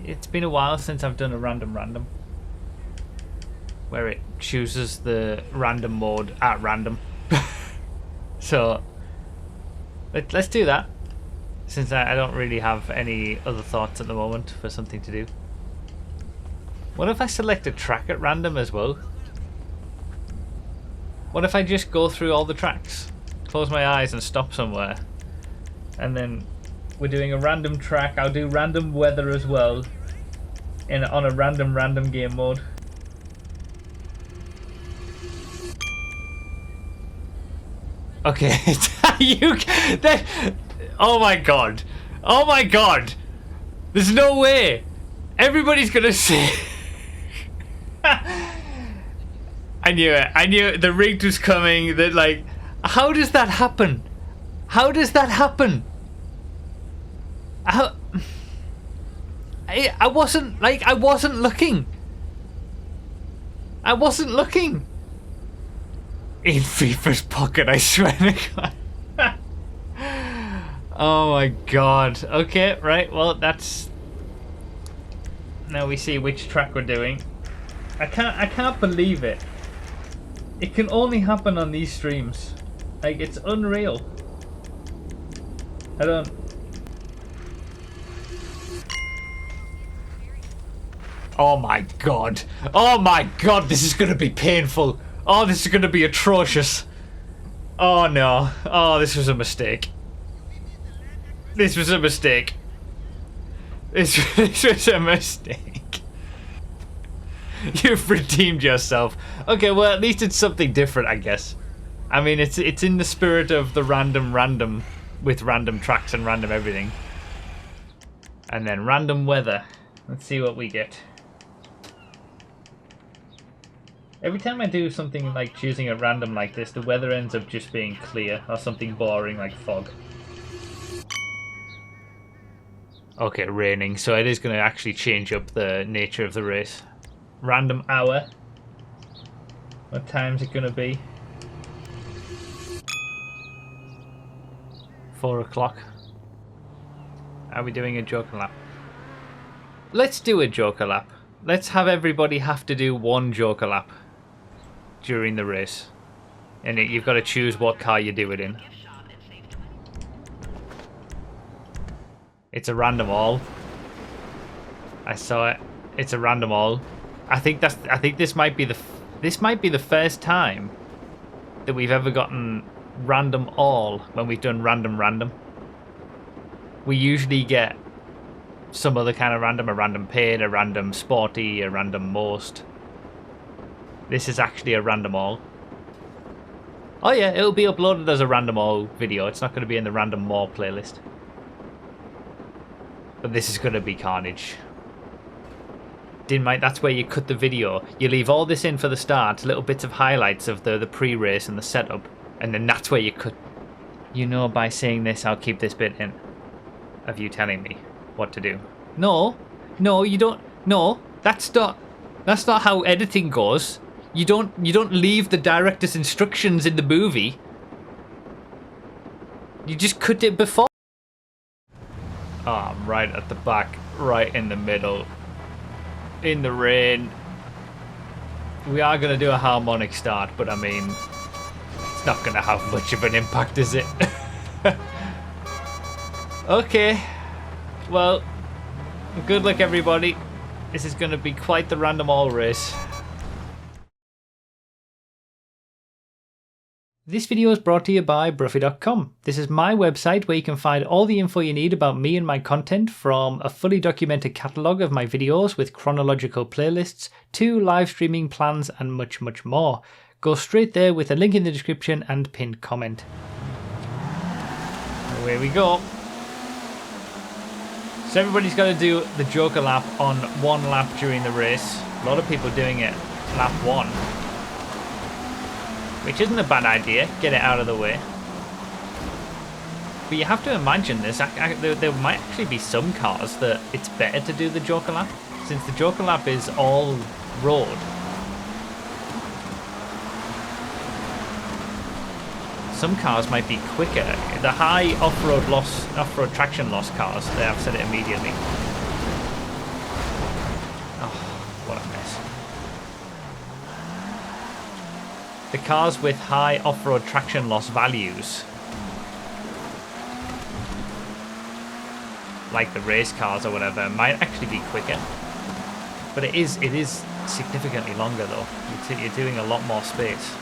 It's been a while since I've done a random, where it chooses the random mode at random. So let's do that, since I don't really have any other thoughts at the moment for something to do. What if I select a track at random as well? What if I just go through all the tracks, close my eyes and stop somewhere, and then we're doing a random track. I'll do random weather as well on a random game mode. Okay. Oh my god. Oh my god. There's no way. Everybody's gonna say I knew it. I knew it. The rigged was coming. That, like, how does that happen? How does that happen? How? I wasn't looking. I wasn't looking. In FIFA's pocket, I swear to God. Oh my god. Okay, right. Well, that's. Now we see which track we're doing. I can't believe it. It can only happen on these streams. Like, it's unreal. I don't... Oh my god. Oh my god, this is gonna be painful. Oh, this is gonna be atrocious. Oh no. Oh, this was a mistake. This was a mistake. This was a mistake. You've redeemed yourself. Okay, well, at least it's something different, I guess. I mean, it's in the spirit of the random with random tracks and random everything. And then random weather. Let's see what we get. Every time I do something like choosing at random like this, the weather ends up just being clear or something boring like fog. Okay, raining, so it is going to actually change up the nature of the race. Random hour. What time's it going to be? 4 o'clock. Are we doing a joker lap? Let's do a joker lap. Let's have everybody have to do one joker lap during the race. And you've got to choose what car you do it in. It's a random all. I saw it. It's a random all. I think this might be the first time that we've ever gotten random all when we've done random. We usually get some other kind of random, a random paid, a random sporty, a random most. This is actually a random all. Oh yeah, it'll be uploaded as a random all video. It's not going to be in the random more playlist. But this is going to be carnage. DiNmiTe, that's where you cut the video. You leave all this in for the start, little bits of highlights of the pre-race and the setup, and then that's where you cut. You know, by saying this, I'll keep this bit in. Of you telling me what to do. No, you don't. No, that's not how editing goes. You don't leave the director's instructions in the movie. You just cut it before. Oh, I'm right at the back, right in the middle, in the rain. We are going to do a harmonic start, but I mean, it's not going to have much of an impact, is it? Okay, well, good luck everybody. This is going to be quite the random all race. This video is brought to you by Bruffy.com. This is my website where you can find all the info you need about me and my content, from a fully documented catalogue of my videos with chronological playlists to live streaming plans and much more. Go straight there with a link in the description and pinned comment. Away we go. So everybody's got to do the joker lap on one lap during the race. A lot of people doing it lap 1. Which isn't a bad idea, get it out of the way. But you have to imagine this, there might actually be some cars that it's better to do the joker lap, since the joker lap is all road. Some cars might be quicker. The high off-road traction loss cars, they have said it immediately. the cars with high off-road traction loss values, like the race cars or whatever, might actually be quicker. But it is significantly longer though. You're doing a lot more space.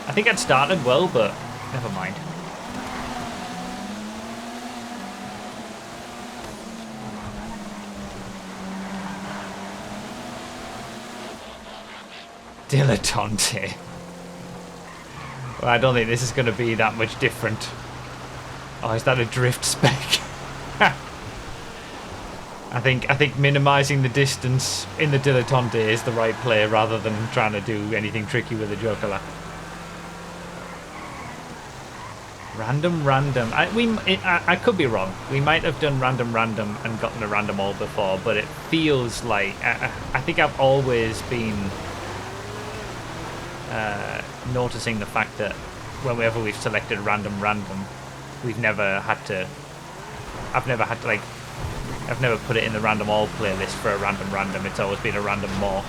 I think I'd started well, but never mind. DiNmiTe. Well, I don't think this is going to be that much different. Oh, is that a drift spec? I think minimizing the distance in the DiNmiTe is the right play rather than trying to do anything tricky with the Joker lap. Random. I could be wrong. We might have done random and gotten a random all before, but it feels like I think I've always been noticing the fact that whenever we've selected random, we've never had to. I've never put it in the random all playlist for a random. It's always been a random more.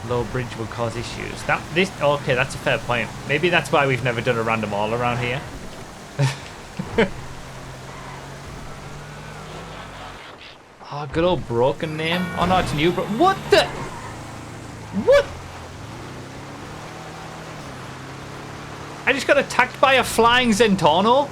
Low bridge will cause issues. Okay, that's a fair point. Maybe that's why we've never done a random all around here. Oh, good old broken name. Oh no, it's new bro. What the? What? I just got attacked by a flying Zentorno.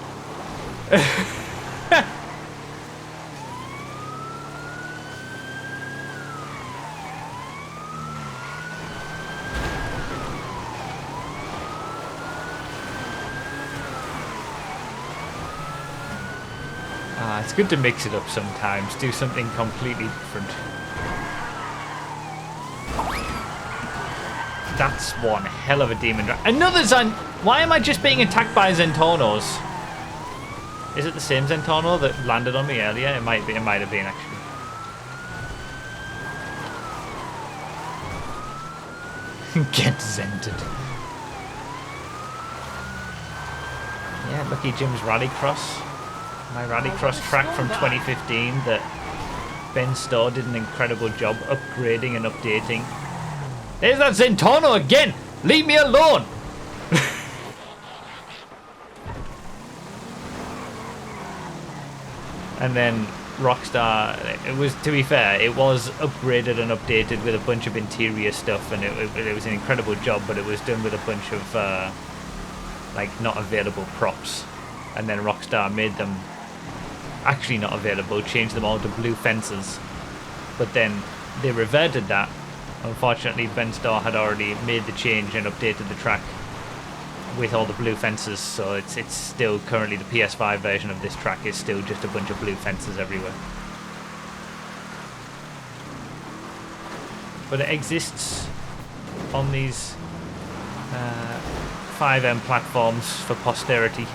It's good to mix it up sometimes. Do something completely different. That's one hell of a demon drive. Another Why am I just being attacked by Zentornos? Is it the same Zentorno that landed on me earlier? It might be. It might have been actually. Get zented. Yeah, Lucky Jim's Rallycross. My Rallycross track from 2015 that Ben Starr did an incredible job upgrading and updating. There's that Zentorno again! Leave me alone! And then Rockstar, it was, to be fair, it was upgraded and updated with a bunch of interior stuff, and it was an incredible job, but it was done with a bunch of like not available props. And then Rockstar made them actually not available, changed them all to blue fences, but then they reverted that. Unfortunately, Ben Starr had already made the change and updated the track with all the blue fences, so it's still currently the PS5 version of this track is still just a bunch of blue fences everywhere. But it exists on these FiveM platforms for posterity.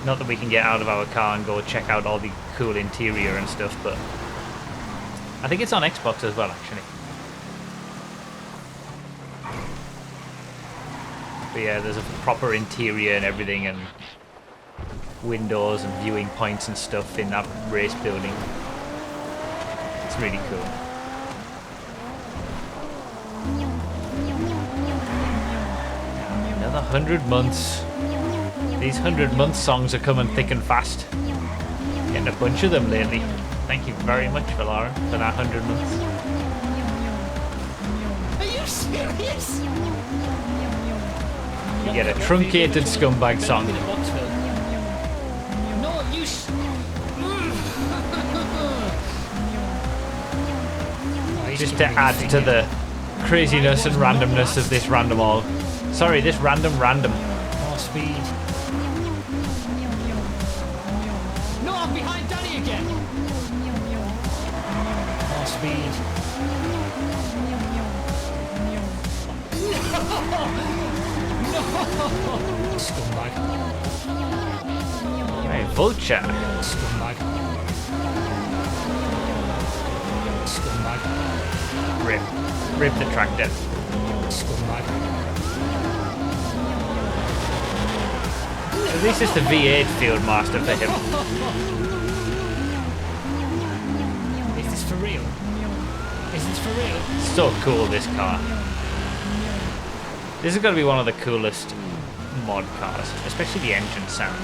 Not that we can get out of our car and go check out all the cool interior and stuff, but I think it's on Xbox as well, actually. But yeah, there's a proper interior and everything, and windows and viewing points and stuff in that race building. It's really cool. Another 100 months. These 100-month songs are coming thick and fast. Getting a bunch of them lately. Thank you very much, Valara, for that 100 months. Are you serious? You get a truncated scumbag song. No, you. Just to add to the craziness and randomness of this random all. Sorry, this random. More speed. No, I'm behind Danny again. More speed. No! Scumbag. Hey, Vulture. Scumbag. Scumbag. Rip the tractor. Scumbag. At least it's the V8 Field Master for him. Is this for real? Is this for real? So cool, this car. This is going to be one of the coolest mod cars, especially the engine sound.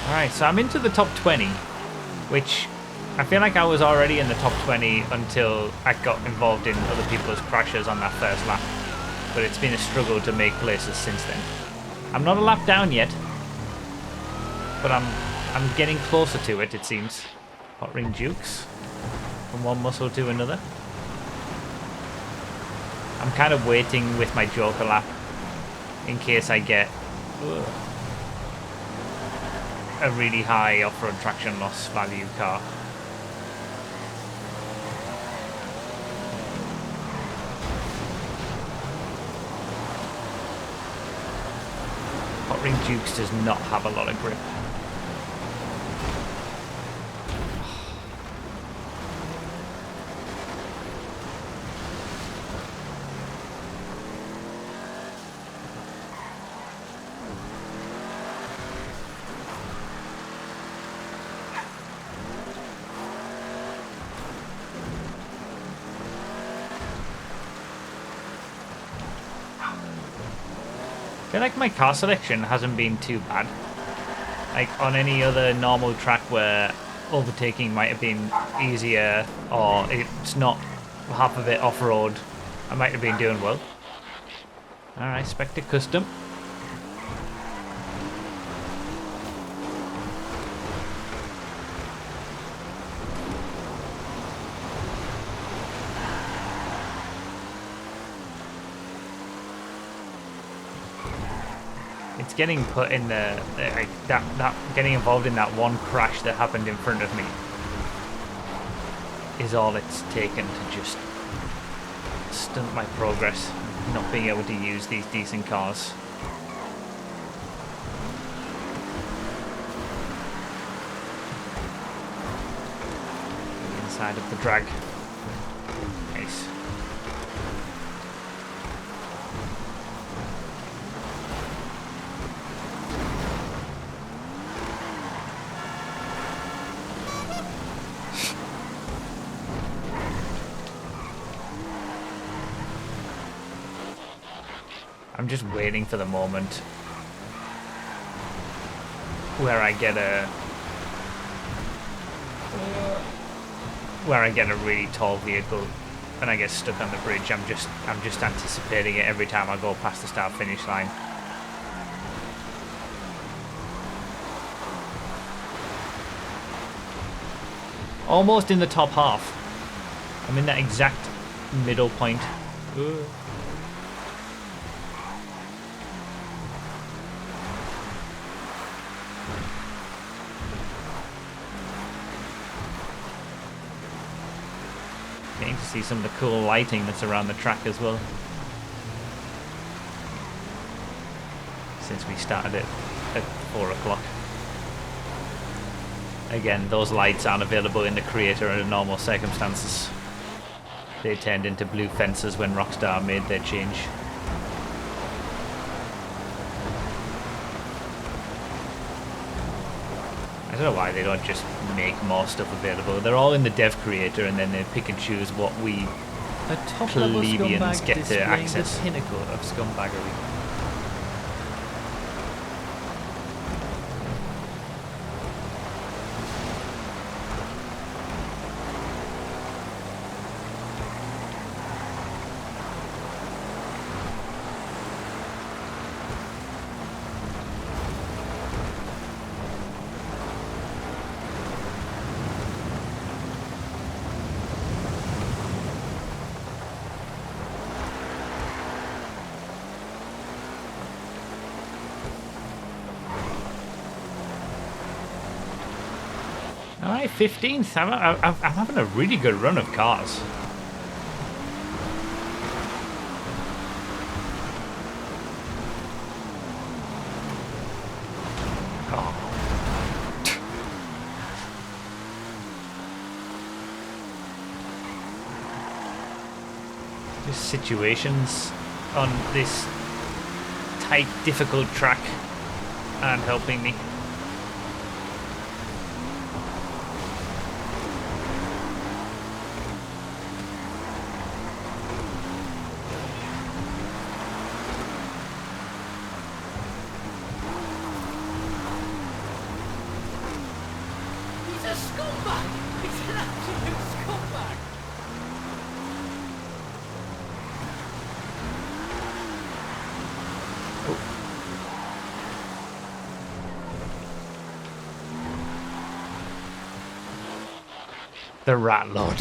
Alright, so I'm into the top 20, which I feel like I was already in the top 20 until I got involved in other people's crashes on that first lap. But it's been a struggle to make places since then. I'm not a lap down yet, but I'm getting closer to it, it seems. Hot ring jukes from one muscle to another. I'm kind of waiting with my joker lap in case I get a really high off-road traction loss value car. Hot ring jukes does not have a lot of grip. I feel like my car selection hasn't been too bad. Like on any other normal track where overtaking might have been easier or it's not half of it off-road, I might have been doing well. Alright, Spectre Custom. It's getting put in the like that getting involved in that one crash that happened in front of me is all it's taken to just stunt my progress, not being able to use these decent cars. Inside of the drag. Nice. I'm just waiting for the moment where I get a really tall vehicle and I get stuck on the bridge. I'm just anticipating it every time I go past the start finish line. Almost in the top half. I'm in that exact middle point. Ooh. Getting to see some of the cool lighting that's around the track as well. Since we started it at 4 o'clock. Again, those lights aren't available in the creator under normal circumstances. They turned into blue fences when Rockstar made their change. I don't know why they don't just make more stuff available. They're all in the dev creator and then they pick and choose what we plebeians get to access. The pinnacle of scumbaggery. Alright, 15th. I'm having a really good run of cars. Just situations on this tight, difficult track aren't helping me. He's a scumbag! He's an absolute scumbag! The rat load.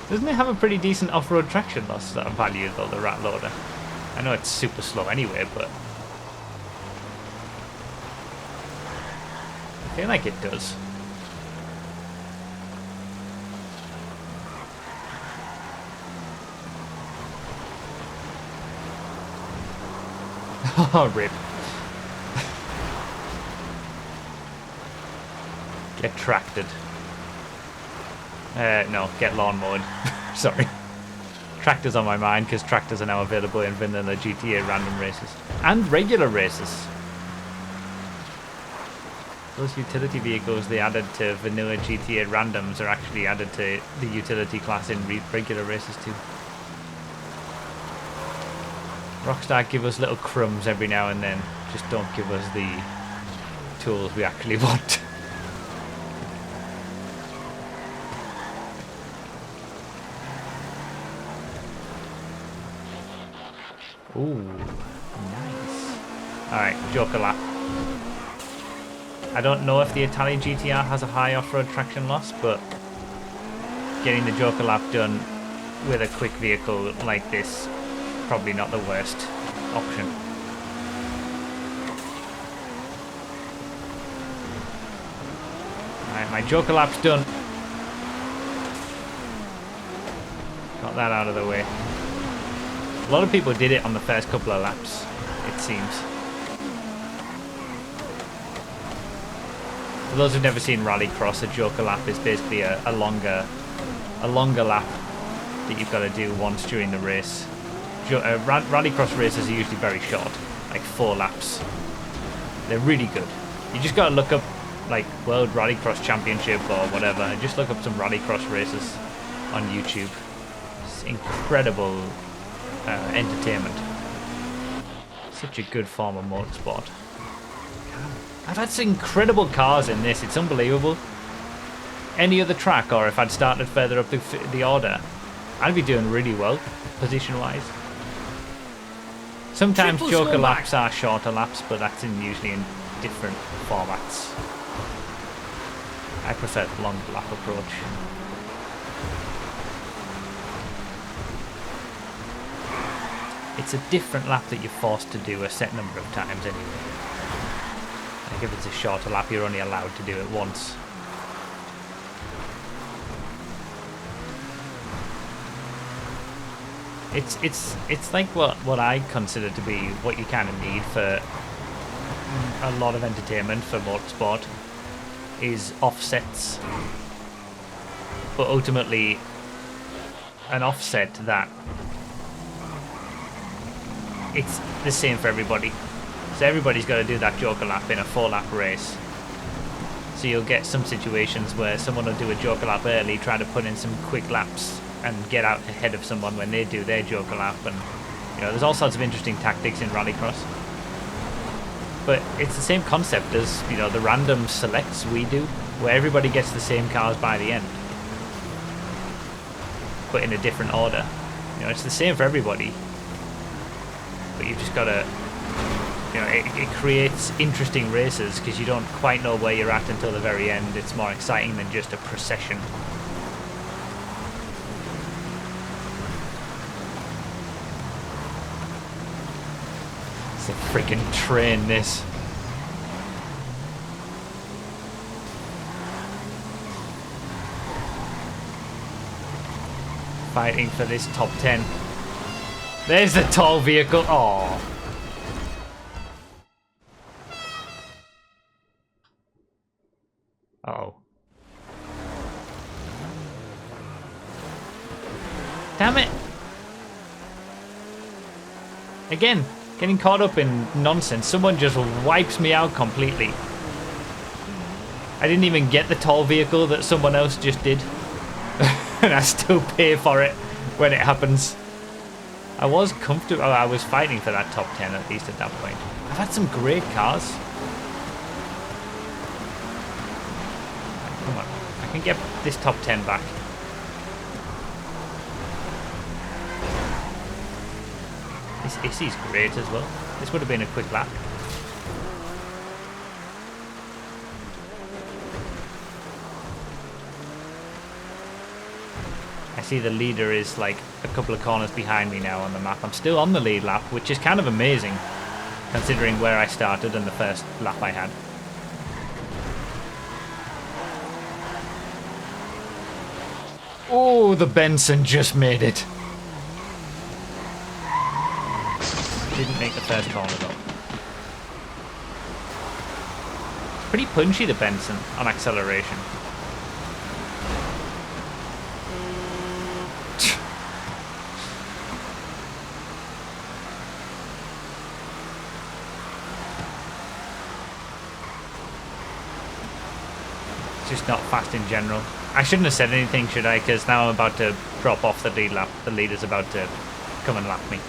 Doesn't it have a pretty decent off-road traction loss value though, the rat loader? I know it's super slow anyway, but I feel like it does. Oh, rip. Get tracted. No, get lawn mowed. Sorry. Tractors on my mind because tractors are now available in vanilla GTA random races. And regular races. Those utility vehicles they added to vanilla GTA randoms are actually added to the utility class in regular races too. Rockstar give us little crumbs every now and then. Just don't give us the tools we actually want. Ooh, nice. Alright, Joker lap. I don't know if the Italian GTR has a high off-road traction loss, but getting the Joker lap done with a quick vehicle like this, probably not the worst option. Alright, my Joker lap's done. Got that out of the way. A lot of people did it on the first couple of laps, it seems. For those who've never seen Rallycross, a Joker lap is basically a longer lap that you've got to do once during the race. Rallycross races are usually very short, like 4 laps. They're really good. You just got to look up like World Rallycross Championship or whatever, and just look up some Rallycross races on YouTube. It's incredible entertainment. Such a good form of motorsport. I've had some incredible cars in this, it's unbelievable. Any other track, or if I'd started further up the order, I'd be doing really well, position-wise. Sometimes Joker laps are shorter laps, but that's usually in different formats. I prefer the long lap approach. It's a different lap that you're forced to do a set number of times anyway. Like if it's a shorter lap, you're only allowed to do it once. It's like what I consider to be what you kind of need for a lot of entertainment for motorsport is offsets, but ultimately an offset that it's the same for everybody. So everybody's got to do that Joker lap in a 4-lap race. So you'll get some situations where someone will do a Joker lap early, try to put in some quick laps and get out ahead of someone when they do their Joker lap. And you know, there's all sorts of interesting tactics in Rallycross. But it's the same concept as, you know, the random selects we do, where everybody gets the same cars by the end, but in a different order. You know, it's the same for everybody. But you've just got to, you know, it creates interesting races because you don't quite know where you're at until the very end. It's more exciting than just a procession. It's a freaking train, this. Fighting for this top 10. There's the tall vehicle. Oh. Uh-oh. Damn it. Again, getting caught up in nonsense. Someone just wipes me out completely. I didn't even get the tall vehicle that someone else just did. And I still pay for it when it happens. I was comfortable. I was fighting for that top 10 at least at that point. I've had some great cars. Come on. I can get this top 10 back. This Issy's great as well. This would have been a quick lap. I see the leader is like a couple of corners behind me now on the map. I'm still on the lead lap, which is kind of amazing considering where I started and the first lap I had. Oh, the Benson just made it. Didn't make the first corner though. Pretty punchy, the Benson, on acceleration. Just not fast in general. I shouldn't have said anything, should I? Because now I'm about to drop off the lead lap. The leader's about to come and lap me.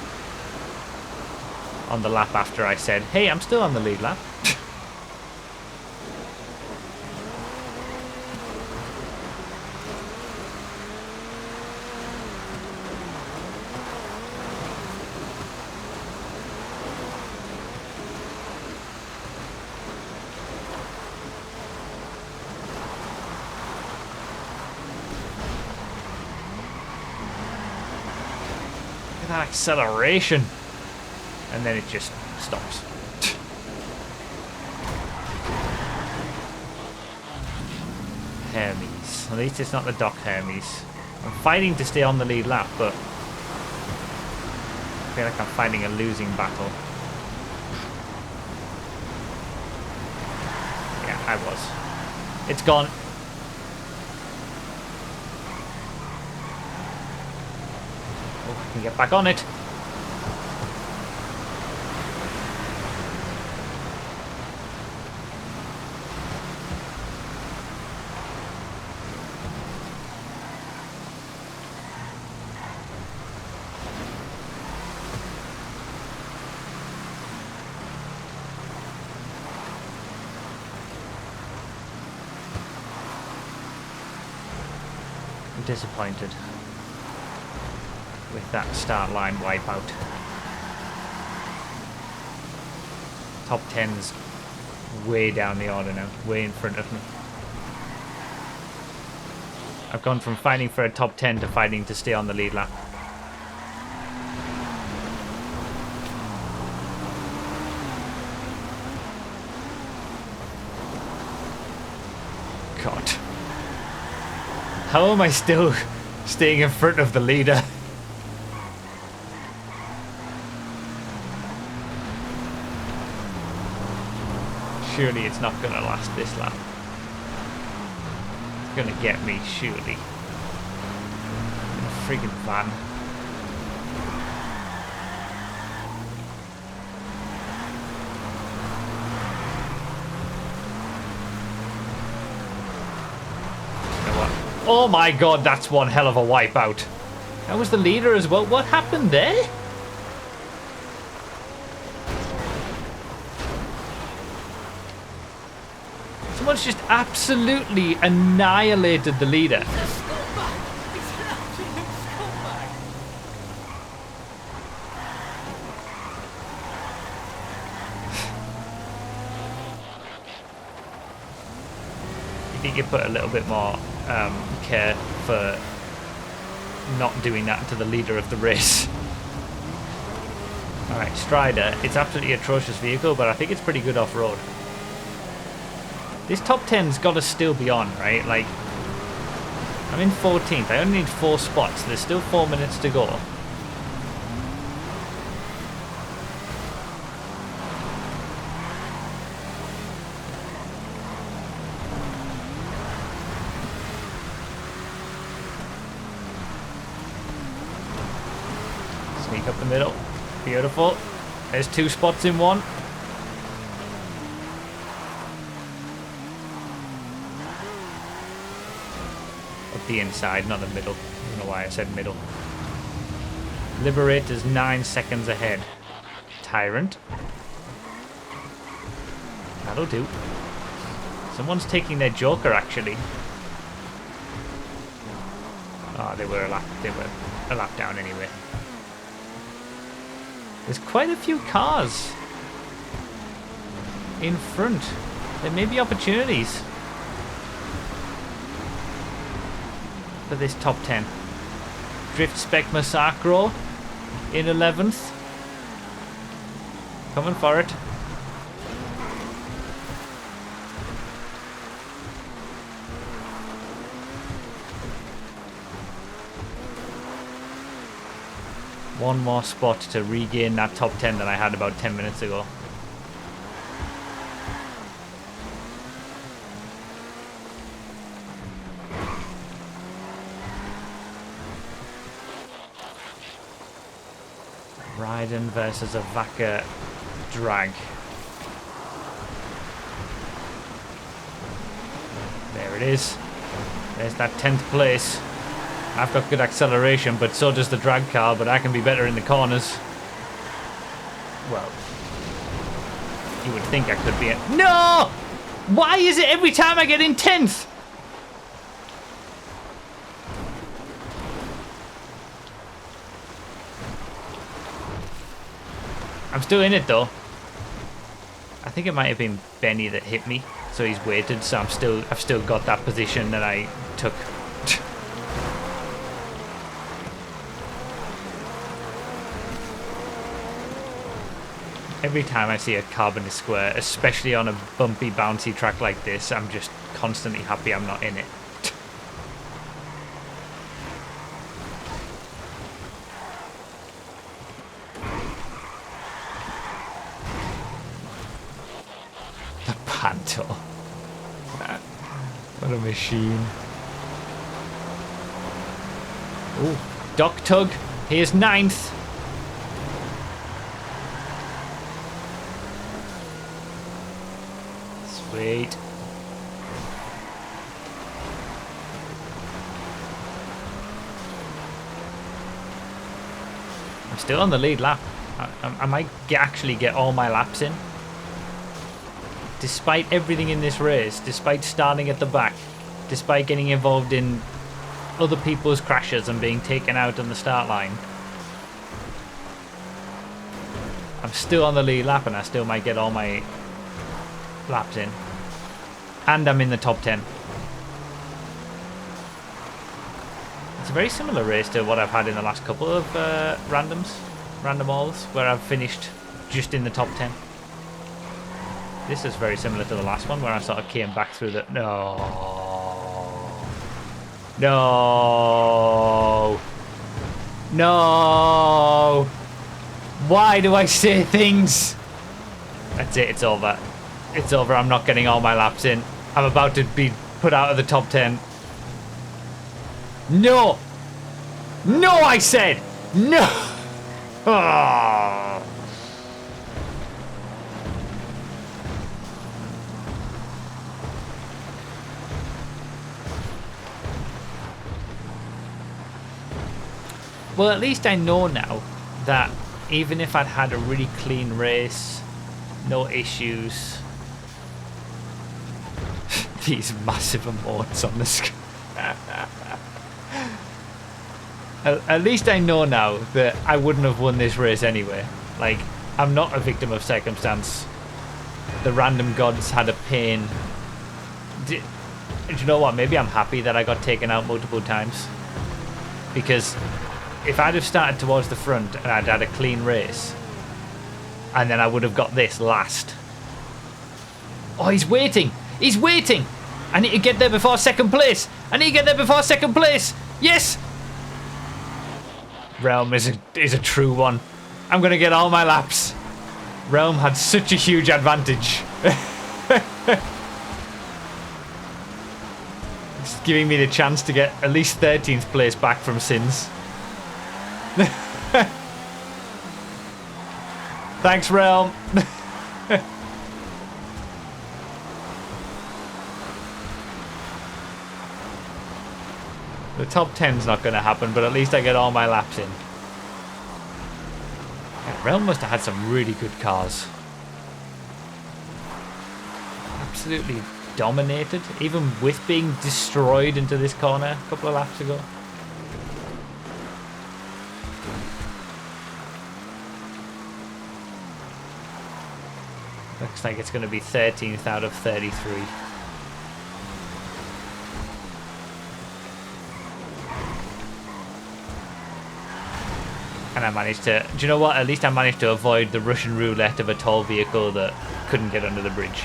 On the lap after I said, hey, I'm still on the lead lap. That acceleration, and then it just stops. Hermes. At least it's not the Doc Hermes. I'm fighting to stay on the lead lap, but I feel like I'm fighting a losing battle. Yeah, I was. It's gone. Can get back on it. I'm disappointed with that start line wipeout. Top 10's way down the order now, way in front of me. I've gone from fighting for a top 10 to fighting to stay on the lead lap. God. How am I still staying in front of the leader? Surely it's not going to last this lap. It's going to get me, surely. In a friggin' van. You know what? Oh my god, that's one hell of a wipeout. That was the leader as well. What happened there? Someone's just absolutely annihilated the leader. You think you put a little bit more care for not doing that to the leader of the race. Alright, Strider. It's absolutely atrocious vehicle, but I think it's pretty good off-road. This top 10's got to still be on, right? Like, I'm in 14th. I only need 4 spots. There's still 4 minutes to go. Sneak up the middle. Beautiful. There's 2 spots in one. Up the inside, not the middle. I don't know why I said middle. Liberator's 9 seconds ahead. Tyrant. That'll do. Someone's taking their Joker, actually. Oh, they were a lap down anyway. There's quite a few cars in front. There may be opportunities for this top 10. Drift Spec Massacro in 11th. Coming for it. One more spot to regain that top 10 that I had about 10 minutes ago. Raiden versus a Vaca drag. There it is. There's that 10th place. I've got good acceleration, but so does the drag car, but I can be better in the corners. Well, you would think I could be in... No! Why is it every time I get in 10th? I'm still in it though. I think it might have been Benny that hit me, so he's waited, so I've still got that position that I took. Every time I see a carbon square, especially on a bumpy, bouncy track like this, I'm just constantly happy I'm not in it. The Panto. What a machine. Ooh, Doc Tug. Here's 9th. Sweet. I'm still on the lead lap. I might actually get all my laps in. Despite everything in this race, despite starting at the back, despite getting involved in other people's crashes and being taken out on the start line, I'm still on the lead lap and I still might get all my laps in. And I'm in the top 10. It's a very similar race to what I've had in the last couple of randomals, where I've finished just in the top 10. This is very similar to the last one where I sort of came back through the... No. No. No. Why do I say things? That's it. It's over. It's over. I'm not getting all my laps in. I'm about to be put out of the top 10. No. No, I said. No. Oh. Well, at least I know now that even if I'd had a really clean race, no issues, these massive emotes on the screen. At least I know now that I wouldn't have won this race anyway. Like, I'm not a victim of circumstance. The random gods had a pain. Do you know what? Maybe I'm happy that I got taken out multiple times. Because if I'd have started towards the front and I'd had a clean race, and then I would have got this last. Oh, he's waiting! He's waiting! I need to get there before second place! I need to get there before second place! Yes! Realm is a true one. I'm going to get all my laps. Realm had such a huge advantage. It's giving me the chance to get at least 13th place back from Sins. Thanks, Realm. The top 10's not going to happen, but at least I get all my laps in. Yeah, Realm must have had some really good cars. Absolutely dominated, even with being destroyed into this corner a couple of laps ago. Looks like it's going to be 13th out of 33. And I managed to... Do you know what? At least I managed to avoid the Russian roulette of a tall vehicle that couldn't get under the bridge.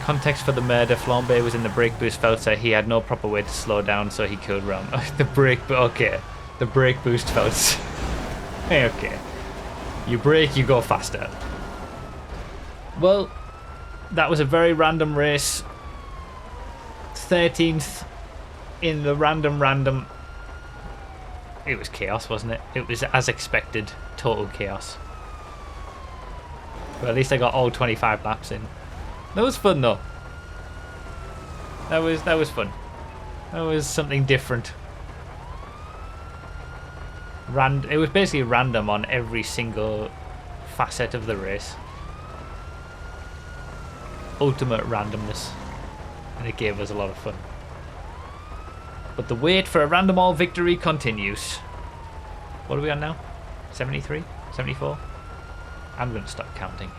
Context for the murder. Flambe was in the brake boost Feltzer. He had no proper way to slow down, so he killed Realm. The brake... Okay. The brake boost Feltzer. Hey, okay. You brake, you go faster. Well, that was a very random race. 13th in the random. It was chaos, wasn't it? It was as expected, total chaos. But at least I got all 25 laps in. That was fun though. That was fun. That was something different. It was basically random on every single facet of the race. Ultimate randomness. And it gave us a lot of fun. But the wait for a random all victory continues. What are we on now? 73? 74? I'm going to stop counting.